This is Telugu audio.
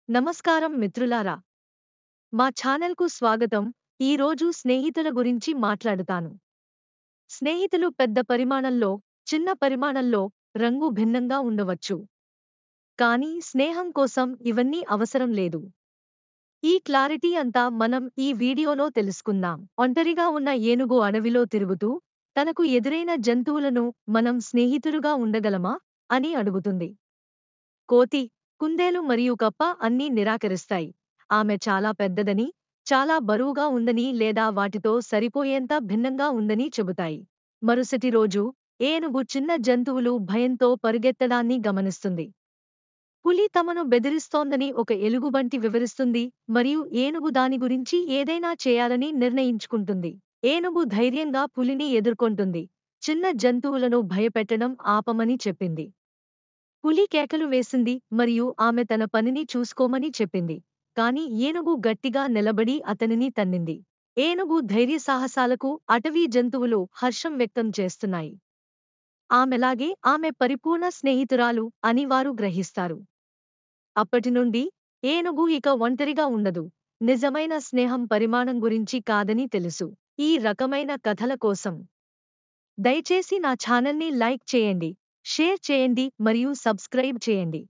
నమస్కారం మిత్రులారా, మా ఛానల్కు స్వాగతం. ఈరోజు స్నేహితుల గురించి మాట్లాడుతాను. స్నేహితులు పెద్ద పరిమాణంలో, చిన్న పరిమాణంలో, రంగు భిన్నంగా ఉండవచ్చు. కానీ స్నేహం కోసం ఇవన్నీ అవసరం లేదు. ఈ క్లారిటీ అంతా మనం ఈ వీడియోలో తెలుసుకుందాం. ఒంటరిగా ఉన్న ఏనుగు అడవిలో తిరుగుతూ, తనకు ఎదురైన జంతువులను మనం స్నేహితులుగా ఉండగలమా అని అడుగుతుంది. కోతి, కుందేలు మరియు కప్ప అన్నీ నిరాకరిస్తాయి. ఆమె చాలా పెద్దదని, చాలా బరువుగా ఉందని లేదా వాటితో సరిపోయేంత భిన్నంగా ఉందని చెబుతాయి. మరుసటి రోజు ఏనుగు చిన్న జంతువులు భయంతో పరుగెత్తడాన్ని గమనిస్తుంది. పులి తమను బెదిరిస్తోందని ఒక ఎలుగుబంటి వివరిస్తుంది మరియు ఏనుగు దాని గురించి ఏదైనా చేయాలని నిర్ణయించుకుంటుంది. ఏనుగు ధైర్యంగా పులిని ఎదుర్కొంటుంది. చిన్న జంతువులను భయపెట్టడం ఆపమని చెప్పింది. పులి కేకలు వేసింది మరియు ఆమె తన పనిని చూసుకోమని చెప్పింది. కాని ఏనుగు గట్టిగా నిలబడి అతనిని తన్నింది. ఏనుగు ధైర్యసాహసాలకు అటవీ జంతువులు హర్షం వ్యక్తం చేస్తున్నాయి. ఆమెలాగే ఆమె పరిపూర్ణ స్నేహితురాలు అని వారు గ్రహిస్తారు. అప్పటినుండి ఏనుగు ఇక ఒంటరిగా ఉండదు. నిజమైన స్నేహం పరిమాణం గురించి కాదని తెలుసు. ఈ రకమైన కథల కోసం దయచేసి నా ఛానల్ని లైక్ చేయండి, షేర్ చేయండి మరియు సబ్స్క్రైబ్ చేయండి.